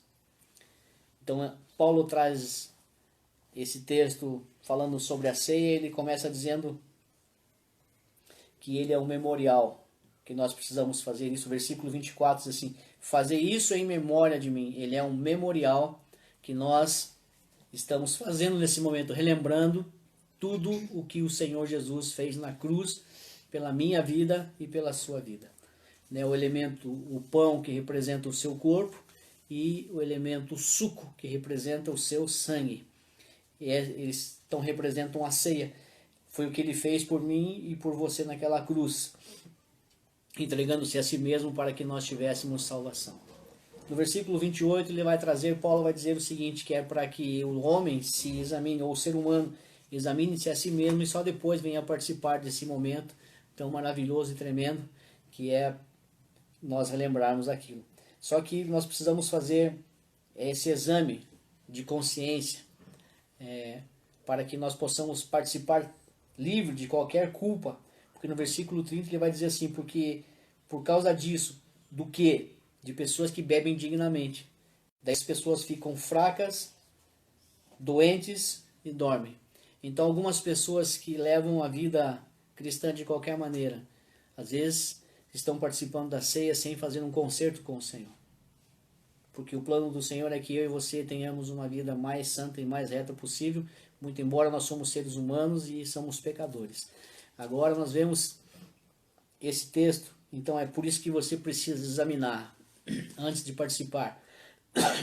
Então, Paulo traz esse texto falando sobre a ceia. Ele começa dizendo que ele é um memorial, que nós precisamos fazer isso. O versículo 24 diz assim: fazer isso em memória de mim. Ele é um memorial que nós estamos fazendo nesse momento, relembrando tudo o que o Senhor Jesus fez na cruz pela minha vida e pela sua vida. Né, o elemento, o pão, que representa o seu corpo, e o elemento suco, que representa o seu sangue. Eles representam a ceia. Foi o que ele fez por mim e por você naquela cruz, entregando-se a si mesmo para que nós tivéssemos salvação. No versículo 28, Paulo vai dizer o seguinte, que é para que o homem se examine, ou o ser humano examine-se a si mesmo e só depois venha participar desse momento tão maravilhoso e tremendo que é nós relembrarmos aquilo. Só que nós precisamos fazer esse exame de consciência para que nós possamos participar livre de qualquer culpa. Porque no versículo 30 ele vai dizer assim, porque por causa disso, do que? De pessoas que bebem dignamente. Daí as pessoas ficam fracas, doentes e dormem. Então algumas pessoas que levam a vida cristã de qualquer maneira, às vezes estão participando da ceia sem fazer um concerto com o Senhor. Porque o plano do Senhor é que eu e você tenhamos uma vida mais santa e mais reta possível, muito embora nós somos seres humanos e somos pecadores. Agora nós vemos esse texto, então é por isso que você precisa examinar antes de participar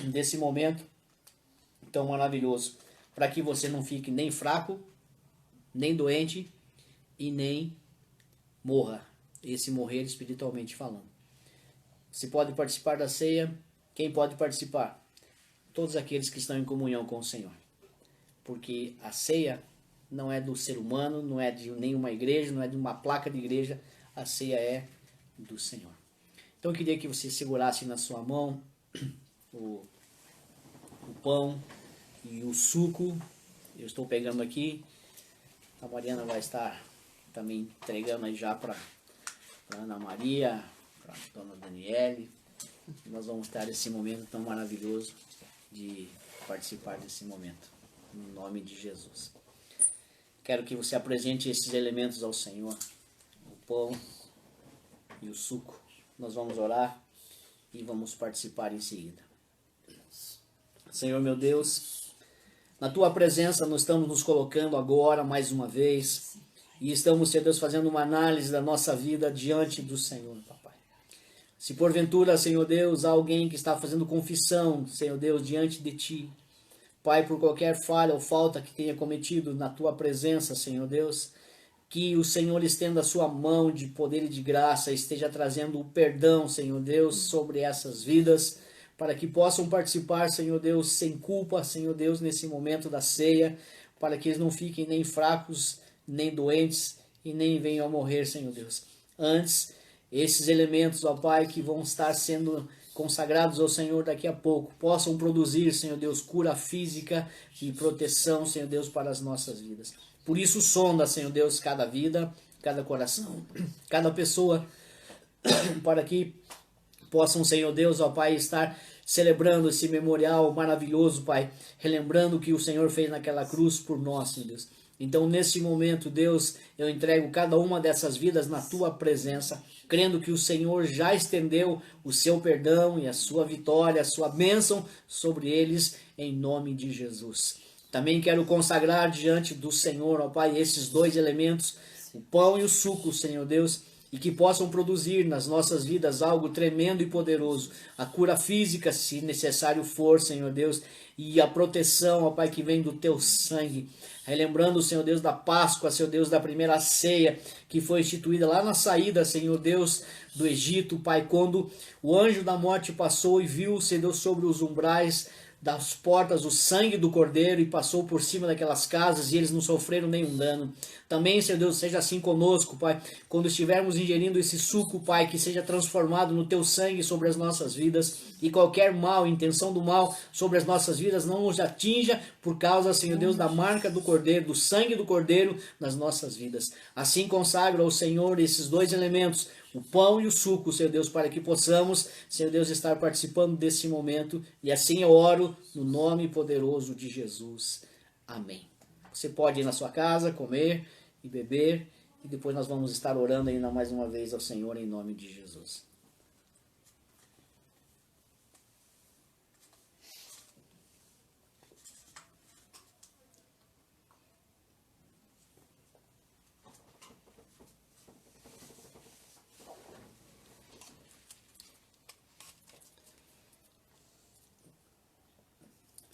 desse momento tão maravilhoso, para que você não fique nem fraco, nem doente e nem morra. Esse morrer espiritualmente falando. Você pode participar da ceia. Quem pode participar? Todos aqueles que estão em comunhão com o Senhor. Porque a ceia não é do ser humano, não é de nenhuma igreja, não é de uma placa de igreja. A ceia é do Senhor. Então eu queria que você segurasse na sua mão o pão e o suco. Eu estou pegando aqui. A Mariana vai estar também entregando aí já para Ana Maria, para a dona Daniele. Nós vamos ter esse momento tão maravilhoso de participar desse momento. Em nome de Jesus. Quero que você apresente esses elementos ao Senhor. O pão e o suco. Nós vamos orar e vamos participar em seguida. Senhor meu Deus, na Tua presença nós estamos nos colocando agora mais uma vez. E estamos, Senhor Deus, fazendo uma análise da nossa vida diante do Senhor, papai. Se porventura, Senhor Deus, há alguém que está fazendo confissão, Senhor Deus, diante de Ti, Pai, por qualquer falha ou falta que tenha cometido na Tua presença, Senhor Deus, que o Senhor estenda a Sua mão de poder e de graça, esteja trazendo o perdão, Senhor Deus, sobre essas vidas, para que possam participar, Senhor Deus, sem culpa, Senhor Deus, nesse momento da ceia, para que eles não fiquem nem fracos, nem doentes e nem venham a morrer, Senhor Deus. Antes, esses elementos, ó Pai, que vão estar sendo consagrados ao Senhor daqui a pouco, possam produzir, Senhor Deus, cura física e proteção, Senhor Deus, para as nossas vidas. Por isso, sonda, Senhor Deus, cada vida, cada coração, cada pessoa, para que possam, Senhor Deus, ó Pai, estar celebrando esse memorial maravilhoso, Pai, relembrando o que o Senhor fez naquela cruz por nós, Senhor Deus. Então, nesse momento, Deus, eu entrego cada uma dessas vidas na Tua presença, crendo que o Senhor já estendeu o Seu perdão e a Sua vitória, a Sua bênção sobre eles, em nome de Jesus. Também quero consagrar diante do Senhor, ó Pai, esses dois elementos, o pão e o suco, Senhor Deus, e que possam produzir nas nossas vidas algo tremendo e poderoso, a cura física, se necessário for, Senhor Deus, e a proteção, ó Pai, que vem do Teu sangue. Relembrando, Senhor Deus, da Páscoa, Senhor Deus, da primeira ceia que foi instituída lá na saída, Senhor Deus, do Egito, Pai, quando o anjo da morte passou e viu, Senhor Deus, sobre os umbrais das portas o sangue do Cordeiro e passou por cima daquelas casas e eles não sofreram nenhum dano. Também, Senhor Deus, seja assim conosco, Pai, quando estivermos ingerindo esse suco, Pai, que seja transformado no Teu sangue sobre as nossas vidas e qualquer mal, intenção do mal sobre as nossas vidas não nos atinja por causa, Senhor Deus, da marca do Cordeiro, do sangue do Cordeiro nas nossas vidas. Assim consagra ao Senhor esses dois elementos, o pão e o suco, Senhor Deus, para que possamos, Senhor Deus, estar participando desse momento. E assim eu oro no nome poderoso de Jesus. Amém. Você pode ir na sua casa, comer e beber. E depois nós vamos estar orando ainda mais uma vez ao Senhor em nome de Jesus.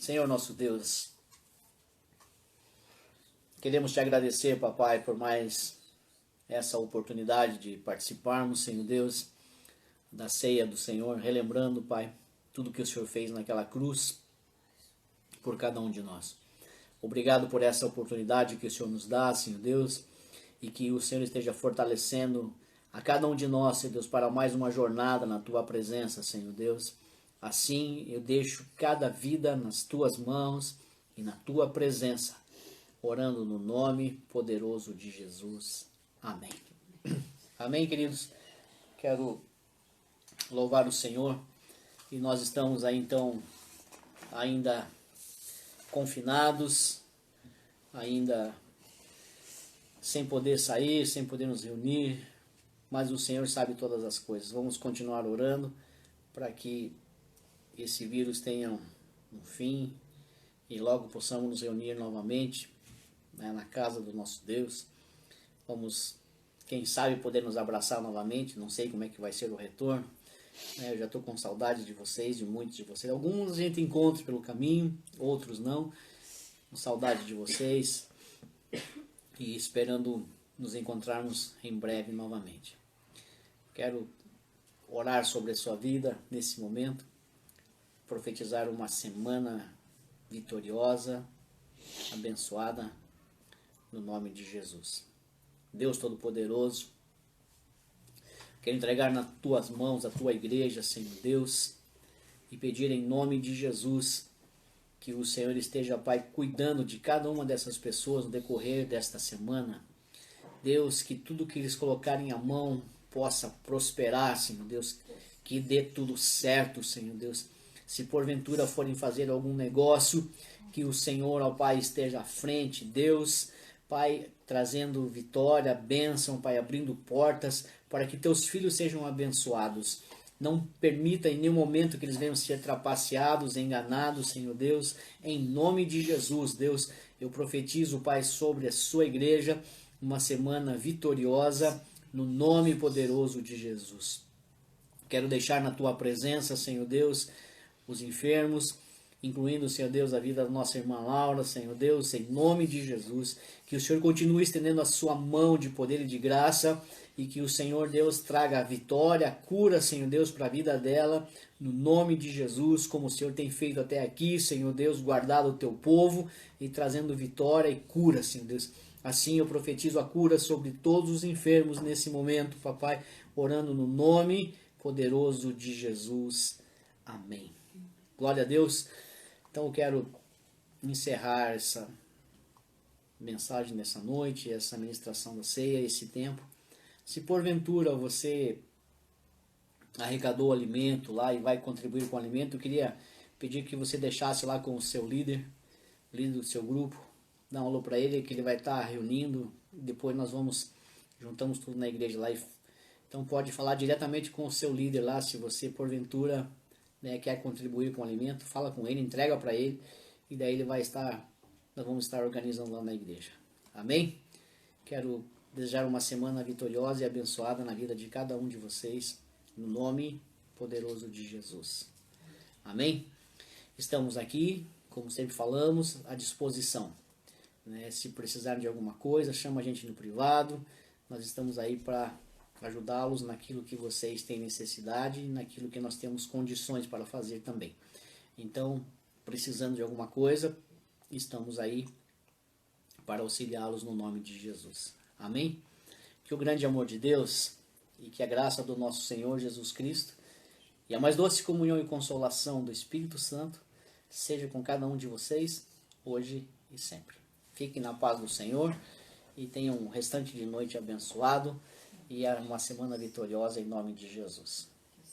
Senhor nosso Deus, queremos te agradecer, papai, por mais essa oportunidade de participarmos, Senhor Deus, da ceia do Senhor, relembrando, Pai, tudo que o Senhor fez naquela cruz por cada um de nós. Obrigado por essa oportunidade que o Senhor nos dá, Senhor Deus, e que o Senhor esteja fortalecendo a cada um de nós, Senhor Deus, para mais uma jornada na Tua presença, Senhor Deus. Assim eu deixo cada vida nas Tuas mãos e na Tua presença, orando no nome poderoso de Jesus. Amém. Amém, queridos? Quero louvar o Senhor e nós estamos aí então ainda confinados, ainda sem poder sair, sem poder nos reunir, mas o Senhor sabe todas as coisas. Vamos continuar orando para que esse vírus tenha um fim e logo possamos nos reunir novamente, né, na casa do nosso Deus. Vamos, quem sabe, poder nos abraçar novamente. Não sei como é que vai ser o retorno, né? Eu já estou com saudade de vocês, de muitos de vocês. Alguns a gente encontra pelo caminho, outros não. Com saudade de vocês e esperando nos encontrarmos em breve novamente. Quero orar sobre a sua vida nesse momento, profetizar uma semana vitoriosa, abençoada, no nome de Jesus. Deus Todo-Poderoso, quero entregar nas Tuas mãos a Tua igreja, Senhor Deus, e pedir em nome de Jesus que o Senhor esteja, Pai, cuidando de cada uma dessas pessoas no decorrer desta semana. Deus, que tudo que eles colocarem à mão possa prosperar, Senhor Deus, que dê tudo certo, Senhor Deus. Se porventura forem fazer algum negócio, que o Senhor, ó Pai, esteja à frente, Deus, Pai, trazendo vitória, bênção, Pai, abrindo portas para que Teus filhos sejam abençoados. Não permita em nenhum momento que eles venham ser trapaceados, enganados, Senhor Deus, em nome de Jesus, Deus, eu profetizo, Pai, sobre a sua igreja, uma semana vitoriosa, no nome poderoso de Jesus. Quero deixar na Tua presença, Senhor Deus, os enfermos, incluindo, Senhor Deus, a vida da nossa irmã Laura, Senhor Deus, em nome de Jesus, que o Senhor continue estendendo a sua mão de poder e de graça, e que o Senhor Deus traga a vitória, a cura, Senhor Deus, para a vida dela, no nome de Jesus, como o Senhor tem feito até aqui, Senhor Deus, guardado o Teu povo e trazendo vitória e cura, Senhor Deus. Assim eu profetizo a cura sobre todos os enfermos nesse momento, papai, orando no nome poderoso de Jesus. Amém. Glória a Deus. Então eu quero encerrar essa mensagem nessa noite, essa ministração da ceia, esse tempo. Se porventura você arrecadou alimento lá e vai contribuir com o alimento, eu queria pedir que você deixasse lá com o seu líder do seu grupo, dá um alô para ele, que ele vai estar reunindo, depois nós juntamos tudo na igreja lá. Então pode falar diretamente com o seu líder lá, se você porventura, né, quer contribuir com o alimento, fala com ele, entrega para ele, e daí nós vamos estar organizando lá na igreja. Amém? Quero desejar uma semana vitoriosa e abençoada na vida de cada um de vocês, no nome poderoso de Jesus. Amém? Estamos aqui, como sempre falamos, à disposição, né? Se precisarem de alguma coisa, chama a gente no privado, nós estamos aí para ajudá-los naquilo que vocês têm necessidade e naquilo que nós temos condições para fazer também. Então, precisando de alguma coisa, estamos aí para auxiliá-los no nome de Jesus. Amém? Que o grande amor de Deus e que a graça do nosso Senhor Jesus Cristo e a mais doce comunhão e consolação do Espírito Santo seja com cada um de vocês, hoje e sempre. Fiquem na paz do Senhor e tenham um restante de noite abençoado e uma semana vitoriosa em nome de Jesus.